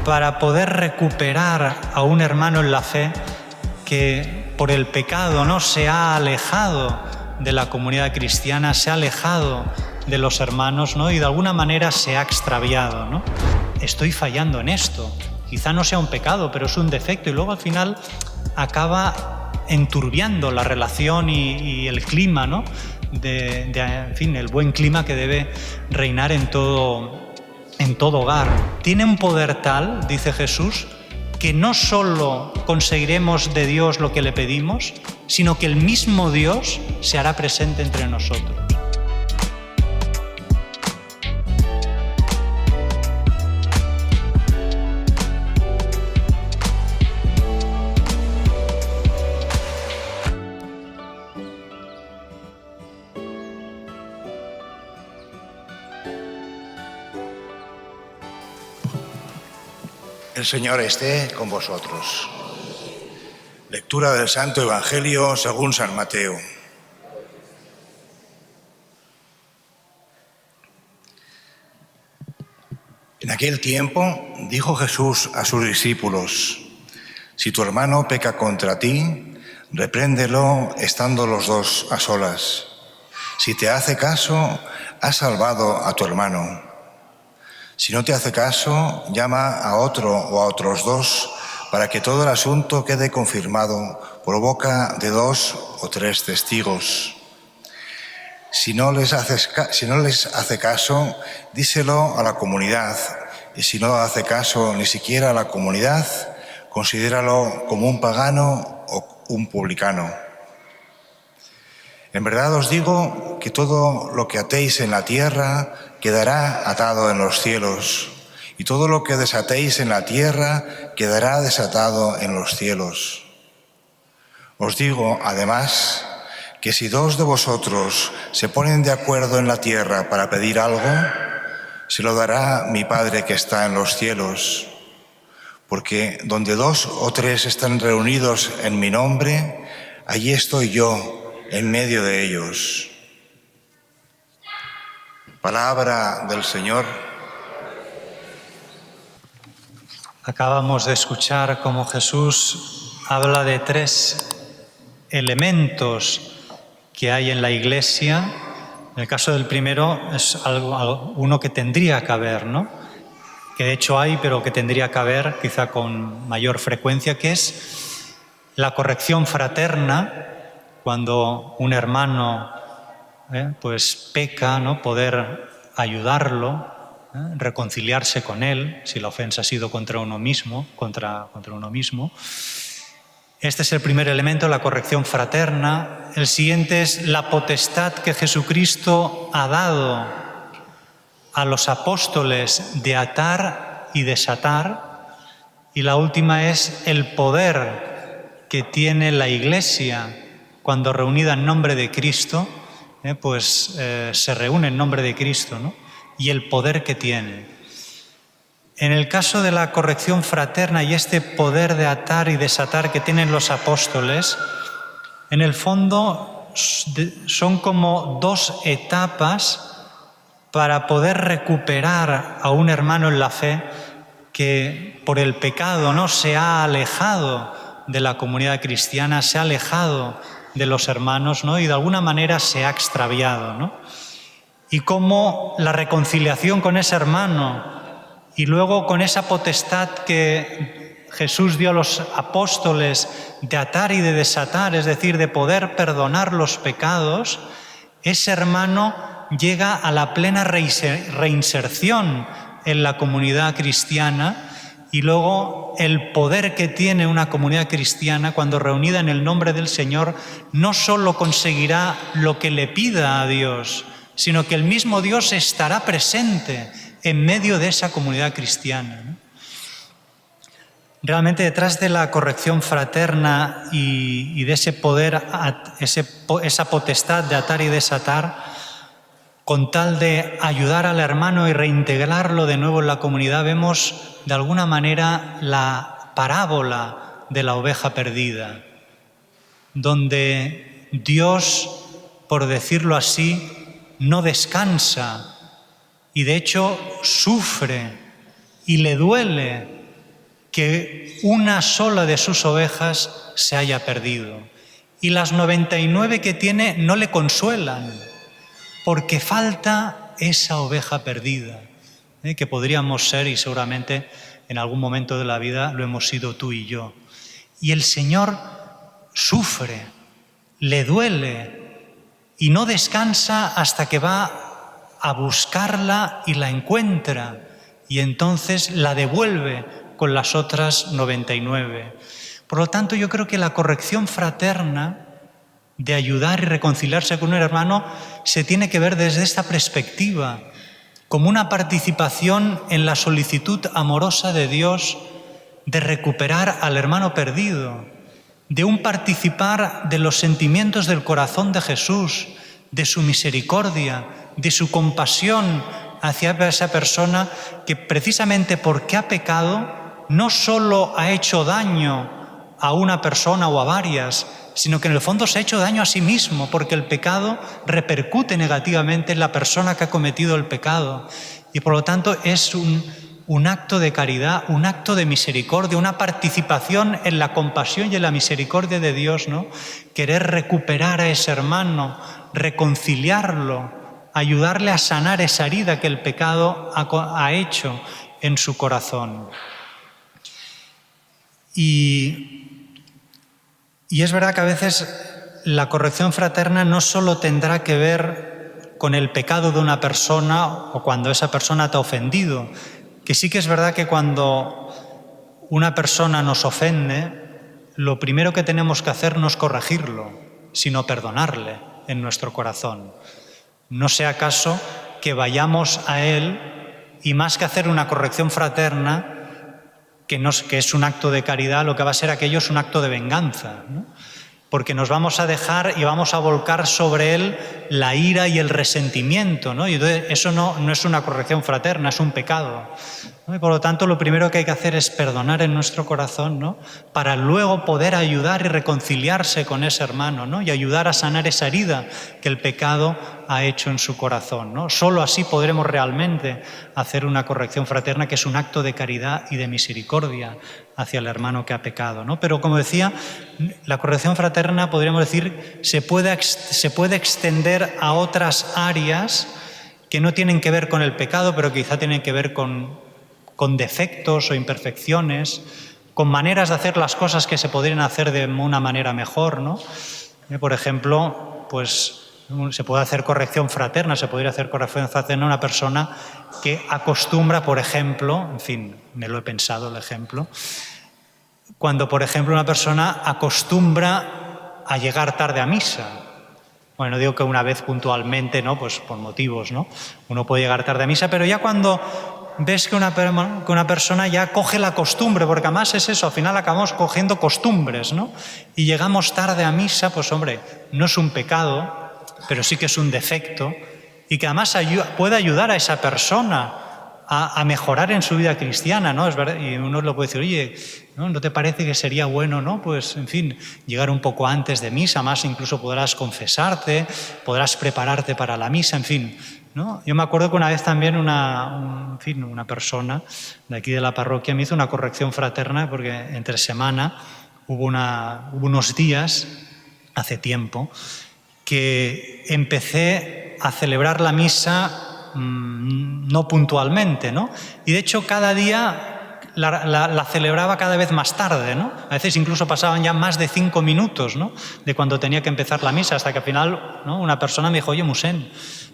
para poder recuperar a un hermano en la fe que por el pecado, ¿no?, se ha alejado de la comunidad cristiana, se ha alejado de los hermanos, ¿no?, y de alguna manera se ha extraviado, ¿no? Estoy fallando en esto. Quizá no sea un pecado, pero es un defecto, y luego al final acaba enturbiando la relación y el clima, ¿no?, en fin, el buen clima que debe reinar en todo hogar. Tiene un poder tal, dice Jesús, que no solo conseguiremos de Dios lo que le pedimos, sino que el mismo Dios se hará presente entre nosotros. El Señor esté con vosotros. Lectura del Santo Evangelio según San Mateo. En aquel tiempo dijo Jesús a sus discípulos: si tu hermano peca contra ti, repréndelo estando los dos a solas. Si te hace caso, has salvado a tu hermano. Si no te hace caso, llama a otro o a otros dos para que todo el asunto quede confirmado por boca de 2 o 3 testigos. Si no les hace caso, díselo a la comunidad, y si no hace caso ni siquiera a la comunidad, considéralo como un pagano o un publicano. En verdad os digo que todo lo que atéis en la tierra quedará atado en los cielos, y todo lo que desatéis en la tierra quedará desatado en los cielos. Os digo, además, que si 2 de vosotros se ponen de acuerdo en la tierra para pedir algo, se lo dará mi Padre que está en los cielos. Porque donde 2 o 3 están reunidos en mi nombre, allí estoy yo en medio de ellos. Palabra del Señor. Acabamos de escuchar cómo Jesús habla de 3 elementos que hay en la Iglesia. En el caso del primero es uno que tendría que haber, ¿no?, que de hecho hay, pero que tendría que haber quizá con mayor frecuencia, que es la corrección fraterna. Cuando un hermano pues peca, ¿no?, poder ayudarlo, reconciliarse con él, si la ofensa ha sido contra uno mismo, contra uno mismo. Este es el primer elemento, la corrección fraterna. El siguiente es la potestad que Jesucristo ha dado a los apóstoles de atar y desatar. Y la última es el poder que tiene la Iglesia cuando reunida en nombre de Cristo, se reúne en nombre de Cristo, ¿no?, y el poder que tiene. En el caso de la corrección fraterna y este poder de atar y desatar que tienen los apóstoles, en el fondo son como 2 etapas para poder recuperar a un hermano en la fe que por el pecado, ¿no?, se ha alejado de la comunidad cristiana, se ha alejado de los hermanos, ¿no?, y de alguna manera se ha extraviado, ¿no? Y cómo la reconciliación con ese hermano y luego con esa potestad que Jesús dio a los apóstoles de atar y de desatar, es decir, de poder perdonar los pecados, ese hermano llega a la plena reinserción en la comunidad cristiana. Y luego el poder que tiene una comunidad cristiana cuando reunida en el nombre del Señor no solo conseguirá lo que le pida a Dios, sino que el mismo Dios estará presente en medio de esa comunidad cristiana, ¿no? Realmente detrás de la corrección fraterna y de ese poder, esa potestad de atar y desatar, con tal de ayudar al hermano y reintegrarlo de nuevo en la comunidad, vemos de alguna manera la parábola de la oveja perdida, donde Dios, por decirlo así, no descansa y de hecho sufre y le duele que una sola de sus ovejas se haya perdido. Y las 99 que tiene no le consuelan, porque falta esa oveja perdida, que podríamos ser, y seguramente en algún momento de la vida lo hemos sido tú y yo. Y el Señor sufre, le duele y no descansa hasta que va a buscarla y la encuentra, y entonces la devuelve con las otras 99. Por lo tanto, yo creo que la corrección fraterna de ayudar y reconciliarse con un hermano se tiene que ver desde esta perspectiva, como una participación en la solicitud amorosa de Dios de recuperar al hermano perdido, de un participar de los sentimientos del corazón de Jesús, de su misericordia, de su compasión hacia esa persona que precisamente porque ha pecado no solo ha hecho daño a una persona o a varias, sino que en el fondo se ha hecho daño a sí mismo, porque el pecado repercute negativamente en la persona que ha cometido el pecado. Y por lo tanto es un acto de caridad, un acto de misericordia, una participación en la compasión y en la misericordia de Dios, ¿no? Querer recuperar a ese hermano, reconciliarlo, ayudarle a sanar esa herida que el pecado ha hecho en su corazón. Y es verdad que a veces la corrección fraterna no solo tendrá que ver con el pecado de una persona o cuando esa persona te ha ofendido, que sí que es verdad que cuando una persona nos ofende, lo primero que tenemos que hacer no es corregirlo, sino perdonarle en nuestro corazón. No sea caso que vayamos a él y más que hacer una corrección fraterna, que es un acto de caridad, lo que va a ser aquello es un acto de venganza, ¿no? Porque nos vamos a dejar y vamos a volcar sobre él la ira y el resentimiento, ¿no? Y entonces eso no es una corrección fraterna, es un pecado, ¿no? Y por lo tanto lo primero que hay que hacer es perdonar en nuestro corazón, ¿no? Para luego poder ayudar y reconciliarse con ese hermano, ¿no? Y ayudar a sanar esa herida que el pecado ha hecho en su corazón, ¿no? Solo así podremos realmente hacer una corrección fraterna, que es un acto de caridad y de misericordia hacia el hermano que ha pecado, ¿no? Pero como decía, la corrección fraterna, podríamos decir, se puede extender a otras áreas que no tienen que ver con el pecado, pero quizá tienen que ver con defectos o imperfecciones, con maneras de hacer las cosas que se podrían hacer de una manera mejor, ¿no? Por ejemplo, pues se puede hacer corrección fraterna, se podría hacer corrección fraterna a una persona que acostumbra, por ejemplo, en fin, me lo he pensado el ejemplo, cuando, por ejemplo, una persona acostumbra a llegar tarde a misa. Bueno, no digo que una vez puntualmente, ¿no? Pues por motivos, ¿no? Uno puede llegar tarde a misa, pero ya cuando ves que una persona ya coge la costumbre, porque además es eso, al final acabamos cogiendo costumbres, ¿no? Y llegamos tarde a misa, pues hombre, no es un pecado, pero sí que es un defecto, y que además puede ayudar a esa persona a mejorar en su vida cristiana, ¿no? Es verdad, y uno lo puede decir, oye, ¿no te parece que sería bueno, ¿no? Pues, en fin, llegar un poco antes de misa, más incluso podrás confesarte, podrás prepararte para la misa, en fin, ¿no? Yo me acuerdo que una vez también una persona de aquí de la parroquia me hizo una corrección fraterna, porque entre semana hubo unos días, hace tiempo, que empecé a celebrar la misa no puntualmente, ¿no? Y de hecho cada día la celebraba cada vez más tarde, ¿no? A veces incluso pasaban ya más de 5 minutos, ¿no? De cuando tenía que empezar la misa, hasta que al final, ¿no? Una persona me dijo, oye, Musén,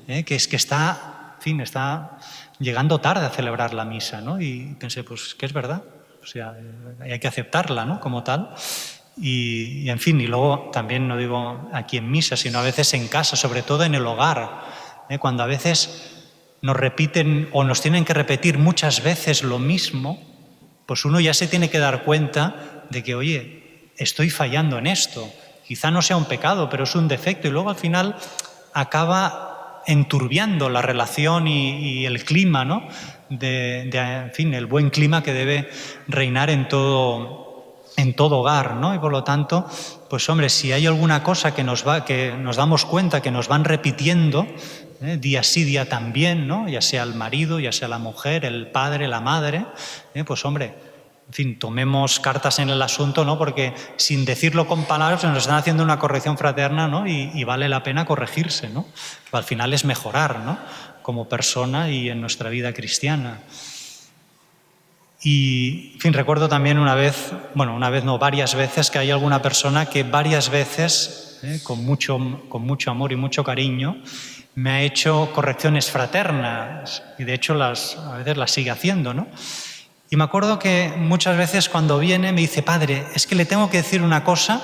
que es que está llegando tarde a celebrar la misa, ¿no? Y pensé, pues que es verdad, o sea, hay que aceptarla, ¿no? Como tal. Y en fin, y luego también, no digo aquí en misa, sino a veces en casa, sobre todo en el hogar, cuando a veces nos repiten o nos tienen que repetir muchas veces lo mismo, pues uno ya se tiene que dar cuenta de que, oye, estoy fallando en esto. Quizá no sea un pecado, pero es un defecto, y luego al final acaba enturbiando la relación y el clima, ¿no? En fin, el buen clima que debe reinar en todo hogar, ¿no? Y por lo tanto, pues hombre, si hay alguna cosa que nos damos cuenta que nos van repitiendo, día sí, día también, ¿no? Ya sea el marido, ya sea la mujer, el padre, la madre, pues hombre, en fin, tomemos cartas en el asunto, ¿no? Porque sin decirlo con palabras nos están haciendo una corrección fraterna, ¿no? Y vale la pena corregirse, ¿no? Al final es mejorar, ¿no? Como persona y en nuestra vida cristiana. Y, en fin, recuerdo también varias veces, que hay alguna persona que varias veces, con mucho amor y mucho cariño, me ha hecho correcciones fraternas y de hecho a veces las sigue haciendo, ¿no? Y me acuerdo que muchas veces cuando viene me dice: padre, es que le tengo que decir una cosa,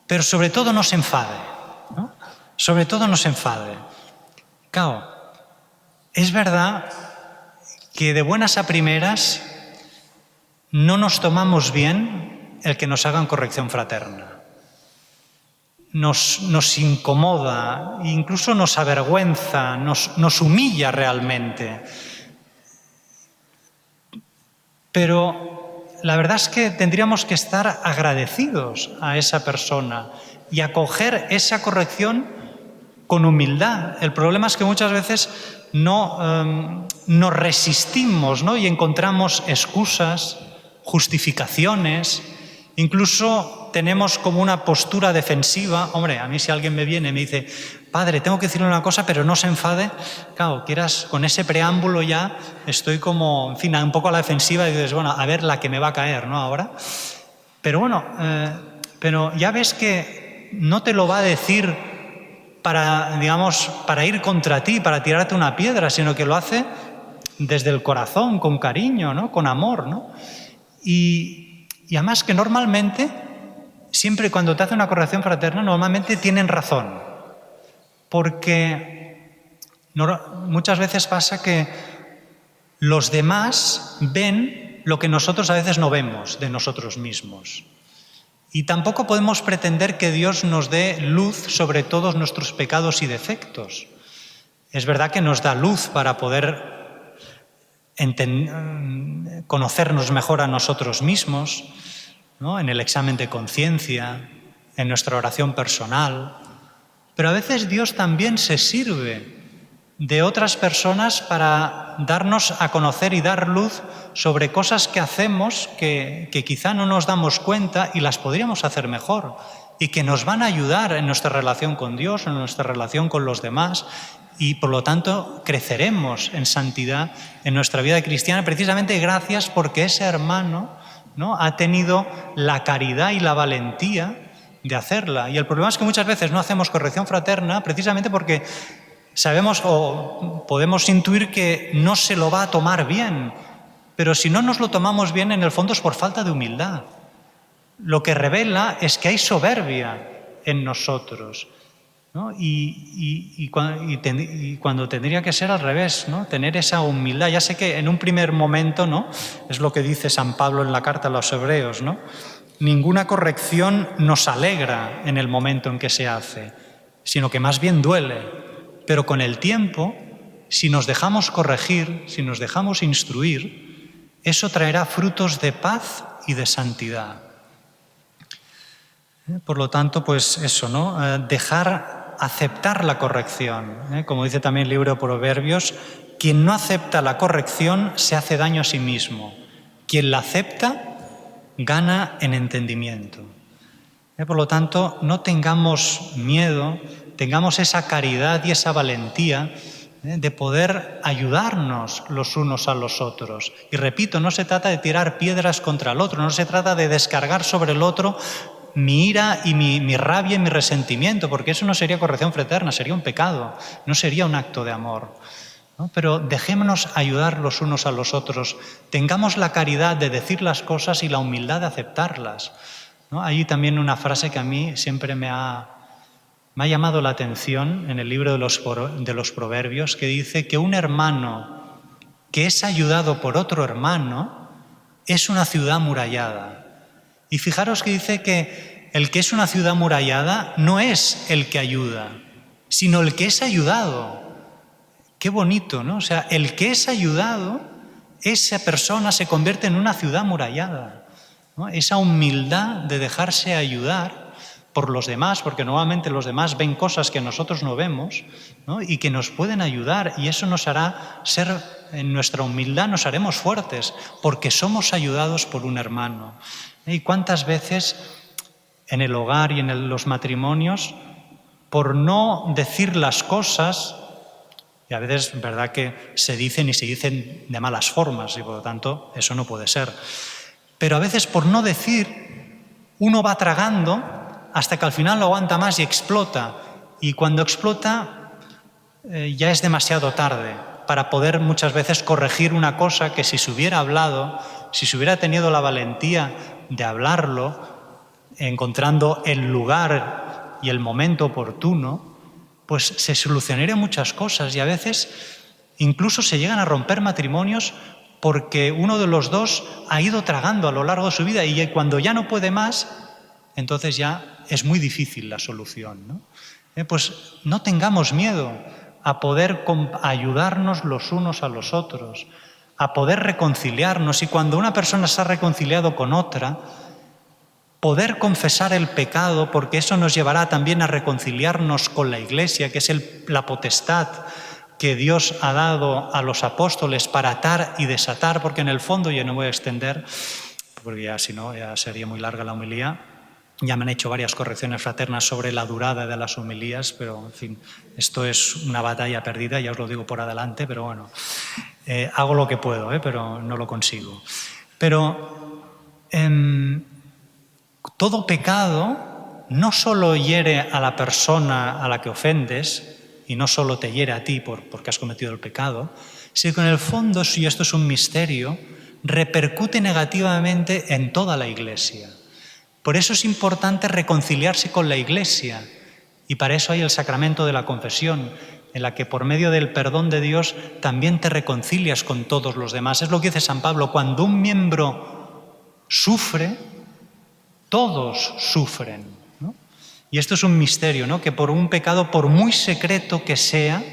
pero sobre todo no se enfade, ¿no? Sobre todo no se enfade. Claro, es verdad que de buenas a primeras no nos tomamos bien el que nos hagan corrección fraterna. Nos incomoda, incluso nos avergüenza, nos humilla realmente. Pero la verdad es que tendríamos que estar agradecidos a esa persona y acoger esa corrección con humildad. El problema es que muchas veces nos resistimos, ¿no? Y encontramos excusas, justificaciones, incluso tenemos como una postura defensiva. Hombre, a mí si alguien me viene y me dice: padre, tengo que decirle una cosa, pero no se enfade, claro, con ese preámbulo ya estoy como, en fin, un poco a la defensiva y dices: bueno, a ver la que me va a caer, ¿no? Ahora. Pero bueno, pero ya ves que no te lo va a decir para ir contra ti, para tirarte una piedra, sino que lo hace desde el corazón, con cariño, ¿no? Con amor, ¿no? Y además que normalmente, siempre cuando te hace una corrección fraterna, normalmente tienen razón. Porque muchas veces pasa que los demás ven lo que nosotros a veces no vemos de nosotros mismos. Y tampoco podemos pretender que Dios nos dé luz sobre todos nuestros pecados y defectos. Es verdad que nos da luz para poder conocernos mejor a nosotros mismos, ¿no? En el examen de conciencia, en nuestra oración personal. Pero a veces Dios también se sirve de otras personas para darnos a conocer y dar luz sobre cosas que hacemos que quizá no nos damos cuenta y las podríamos hacer mejor, y que nos van a ayudar en nuestra relación con Dios, en nuestra relación con los demás, y por lo tanto creceremos en santidad en nuestra vida cristiana, precisamente gracias porque ese hermano, ¿no?, ha tenido la caridad y la valentía de hacerla. Y el problema es que muchas veces no hacemos corrección fraterna precisamente porque sabemos o podemos intuir que no se lo va a tomar bien, pero si no nos lo tomamos bien, en el fondo es por falta de humildad. Lo que revela es que hay soberbia en nosotros, ¿no? Y cuando tendría que ser al revés, ¿no? Tener esa humildad. Ya sé que en un primer momento, ¿no?, es lo que dice San Pablo en la carta a los Hebreos, ¿no? Ninguna corrección nos alegra en el momento en que se hace, sino que más bien duele. Pero con el tiempo, si nos dejamos corregir, si nos dejamos instruir, eso traerá frutos de paz y de santidad. Por lo tanto, pues eso, ¿no? Aceptar la corrección. Como dice también el libro de Proverbios, quien no acepta la corrección se hace daño a sí mismo. Quien la acepta gana en entendimiento. Por lo tanto, no tengamos miedo, tengamos esa caridad y esa valentía de poder ayudarnos los unos a los otros. Y repito, no se trata de tirar piedras contra el otro, no se trata de descargar sobre el otro mi ira y mi rabia y mi resentimiento, porque eso no sería corrección fraterna, sería un pecado, no sería un acto de amor, ¿no? Pero dejémonos ayudar los unos a los otros, tengamos la caridad de decir las cosas y la humildad de aceptarlas, ¿no? Hay también una frase que a mí siempre me ha llamado la atención en el libro de los Proverbios, que dice que un hermano que es ayudado por otro hermano es una ciudad amurallada. Y fijaros que dice que el que es una ciudad amurallada no es el que ayuda, sino el que es ayudado. Qué bonito, ¿no? O sea, el que es ayudado, esa persona se convierte en una ciudad amurallada, ¿no? Esa humildad de dejarse ayudar, por los demás, porque normalmente los demás ven cosas que nosotros no vemos, ¿no? Y que nos pueden ayudar, y eso nos hará ser, en nuestra humildad nos haremos fuertes, porque somos ayudados por un hermano. ¿Y cuántas veces en el hogar y en los matrimonios, por no decir las cosas, y a veces es verdad que se dicen y se dicen de malas formas, y por lo tanto eso no puede ser, pero a veces por no decir, uno va tragando hasta que al final lo aguanta más y explota. Y cuando explota ya es demasiado tarde para poder muchas veces corregir una cosa que si se hubiera hablado, si se hubiera tenido la valentía de hablarlo, encontrando el lugar y el momento oportuno, pues se solucionarían muchas cosas. Y a veces incluso se llegan a romper matrimonios porque uno de los dos ha ido tragando a lo largo de su vida, y cuando ya no puede más, entonces ya es muy difícil la solución, ¿no? Pues no tengamos miedo a poder ayudarnos los unos a los otros, a poder reconciliarnos, y cuando una persona se ha reconciliado con otra, poder confesar el pecado, porque eso nos llevará también a reconciliarnos con la Iglesia, que es la potestad que Dios ha dado a los apóstoles para atar y desatar, porque en el fondo, ya no voy a extender, porque ya si no, ya sería muy larga la homilía. Ya me han hecho varias correcciones fraternas sobre la durada de las homilías, pero en fin, esto es una batalla perdida, ya os lo digo por adelante, pero bueno, hago lo que puedo, pero no lo consigo. Pero todo pecado no solo hiere a la persona a la que ofendes, y no solo te hiere a ti porque has cometido el pecado, sino que en el fondo, si esto es un misterio, repercute negativamente en toda la Iglesia. Por eso es importante reconciliarse con la Iglesia, y para eso hay el sacramento de la confesión, en la que por medio del perdón de Dios también te reconcilias con todos los demás. Es lo que dice San Pablo: cuando un miembro sufre, todos sufren, ¿no? Y esto es un misterio, ¿no? Que por un pecado, por muy secreto que sea,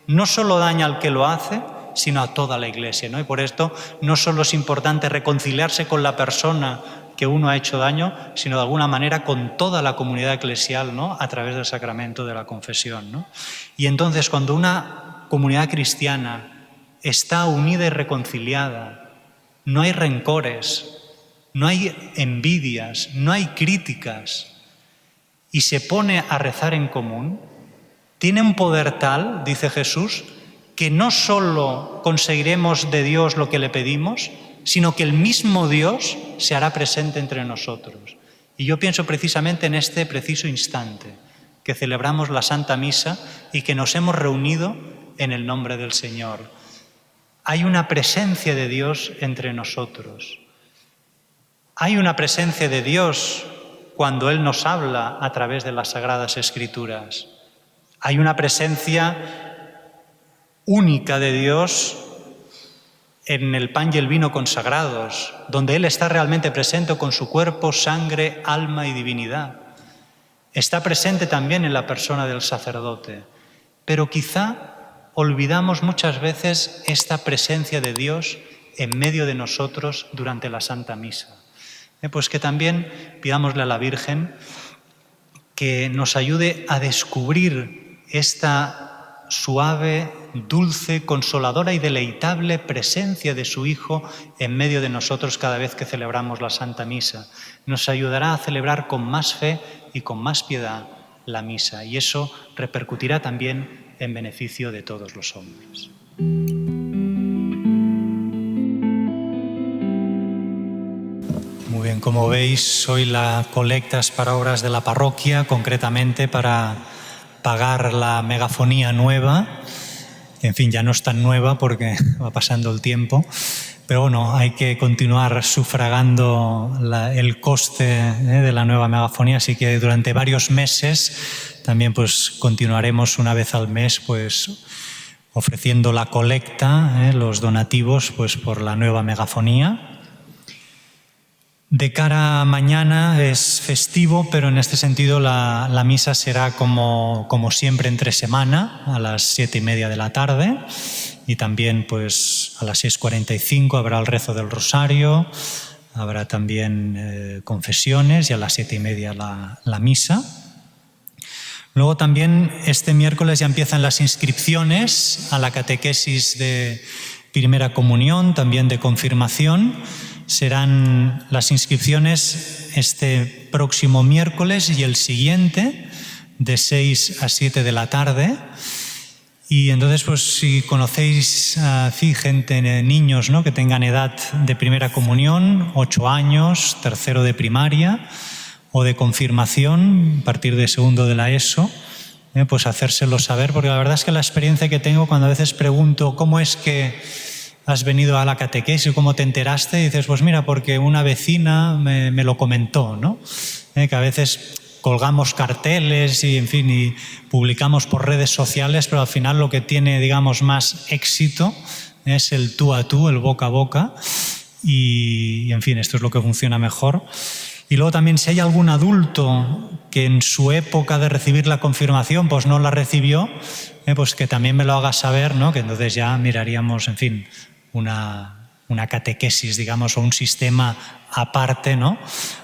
no solo daña al que lo hace, sino a toda la Iglesia, ¿no? Y por esto no solo es importante reconciliarse con la persona que uno ha hecho daño, sino de alguna manera con toda la comunidad eclesial, ¿no? A través del sacramento de la confesión, ¿no? Y entonces, cuando una comunidad cristiana está unida y reconciliada, no hay rencores, no hay envidias, no hay críticas, y se pone a rezar en común, tiene un poder tal, dice Jesús, que no solo conseguiremos de Dios lo que le pedimos, sino que el mismo Dios se hará presente entre nosotros. Y yo pienso precisamente en este preciso instante, que celebramos la Santa Misa y que nos hemos reunido en el nombre del Señor. Hay una presencia de Dios entre nosotros. Hay una presencia de Dios cuando Él nos habla a través de las Sagradas Escrituras. Hay una presencia única de Dios en el pan y el vino consagrados, donde Él está realmente presente con su cuerpo, sangre, alma y divinidad. Está presente también en la persona del sacerdote, pero quizá olvidamos muchas veces esta presencia de Dios en medio de nosotros durante la Santa Misa. Pues que también pidámosle a la Virgen que nos ayude a descubrir esta suave, dulce, consoladora y deleitable presencia de su Hijo en medio de nosotros cada vez que celebramos la Santa Misa. Nos ayudará a celebrar con más fe y con más piedad la misa, y eso repercutirá también en beneficio de todos los hombres. Muy bien, como veis, hoy la colecta es para obras de la parroquia, concretamente para pagar la megafonía nueva. En fin, ya no es tan nueva porque va pasando el tiempo, pero bueno, hay que continuar sufragando el coste de la nueva megafonía, así que durante varios meses también pues continuaremos una vez al mes pues ofreciendo la colecta, los donativos pues por la nueva megafonía. De cara a mañana es festivo, pero en este sentido la misa será como siempre entre semana, a las 7:30 de la tarde, y también pues a las 6:45 habrá el rezo del Rosario, habrá también confesiones y a las 7:30 la misa. Luego también este miércoles ya empiezan las inscripciones a la catequesis de primera comunión, también de confirmación. Serán las inscripciones este próximo miércoles y el siguiente, de 6 a 7 de la tarde. Y entonces, pues si conocéis gente, niños, ¿no?, que tengan edad de primera comunión, 8 años, tercero de primaria o de confirmación, a partir de segundo de la ESO, pues hacérselo saber, porque la verdad es que la experiencia que tengo cuando a veces pregunto ¿cómo es que has venido a la catequesis? ¿Cómo te enteraste? Y dices, pues mira, porque una vecina me lo comentó, ¿no? Que a veces colgamos carteles y, en fin, y publicamos por redes sociales, pero al final lo que tiene, digamos, más éxito es el tú a tú, el boca a boca, y en fin, esto es lo que funciona mejor. Y luego también, si hay algún adulto que en su época de recibir la confirmación pues no la recibió, pues que también me lo haga saber, ¿no? Que entonces ya miraríamos, en fin, una catequesis, digamos, o un sistema aparte, ¿no?,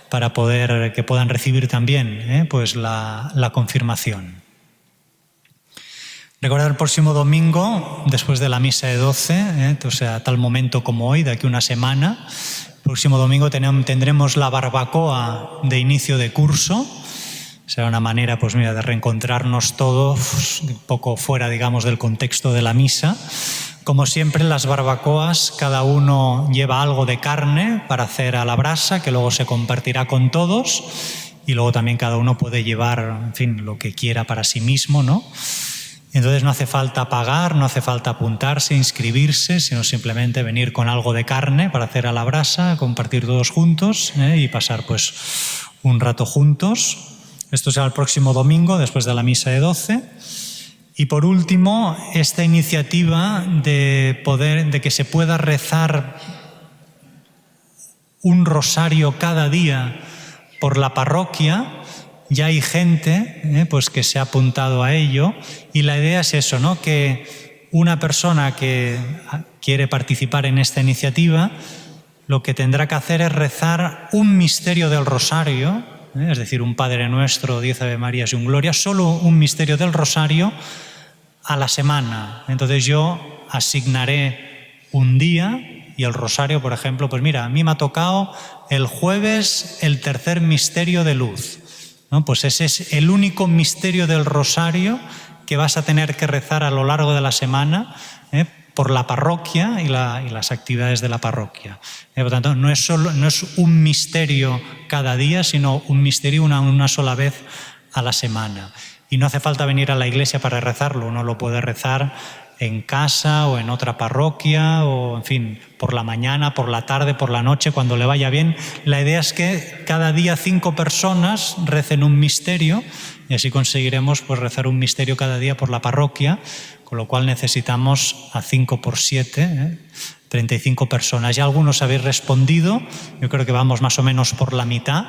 para poder que puedan recibir también pues la confirmación. Recordad el próximo domingo, después de la misa de 12, o sea, a tal momento como hoy, de aquí una semana, el próximo domingo tendremos la barbacoa de inicio de curso. Será una manera, pues mira, de reencontrarnos todos, un poco fuera, digamos, del contexto de la misa. Como siempre, en las barbacoas cada uno lleva algo de carne para hacer a la brasa, que luego se compartirá con todos, y luego también cada uno puede llevar, en fin, lo que quiera para sí mismo, ¿no? Entonces no hace falta pagar, no hace falta apuntarse, inscribirse, sino simplemente venir con algo de carne para hacer a la brasa, compartir todos juntos y pasar pues un rato juntos. Esto será el próximo domingo, después de la misa de 12. Y por último, esta iniciativa de que se pueda rezar un rosario cada día por la parroquia. Ya hay gente pues que se ha apuntado a ello, y la idea es eso, ¿no?, que una persona que quiere participar en esta iniciativa lo que tendrá que hacer es rezar un misterio del rosario, es decir, un Padre Nuestro, 10 Ave Marías y un Gloria, solo un misterio del rosario a la semana. Entonces yo asignaré un día, y el rosario, por ejemplo, pues mira, a mí me ha tocado el jueves el tercer misterio de luz, ¿no? Pues ese es el único misterio del rosario que vas a tener que rezar a lo largo de la semana por la parroquia y las actividades de la parroquia. Por tanto, no es un misterio cada día, sino un misterio una sola vez a la semana. Y no hace falta venir a la iglesia para rezarlo, uno lo puede rezar en casa o en otra parroquia, o en fin, por la mañana, por la tarde, por la noche, cuando le vaya bien. La idea es que cada día 5 personas recen un misterio, y así conseguiremos pues rezar un misterio cada día por la parroquia, con lo cual necesitamos a 5 por 7, 35 personas. Ya algunos habéis respondido, yo creo que vamos más o menos por la mitad.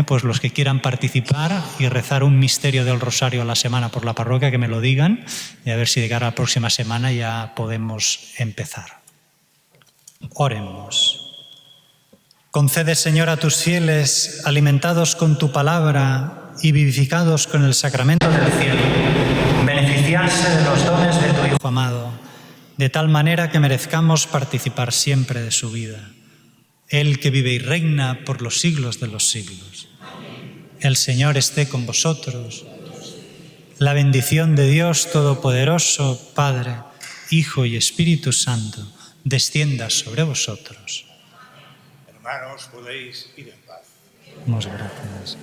Pues los que quieran participar y rezar un misterio del rosario a la semana por la parroquia, que me lo digan, y a ver si de cara a la próxima semana ya podemos empezar. Oremos. Concede, Señor, a tus fieles, alimentados con tu palabra y vivificados con el sacramento del cielo, beneficiarse de los dones de tu Hijo amado, de tal manera que merezcamos participar siempre de su vida. Él que vive y reina por los siglos de los siglos. El Señor esté con vosotros. La bendición de Dios Todopoderoso, Padre, Hijo y Espíritu Santo, descienda sobre vosotros. Hermanos, podéis ir en paz. Muchas gracias.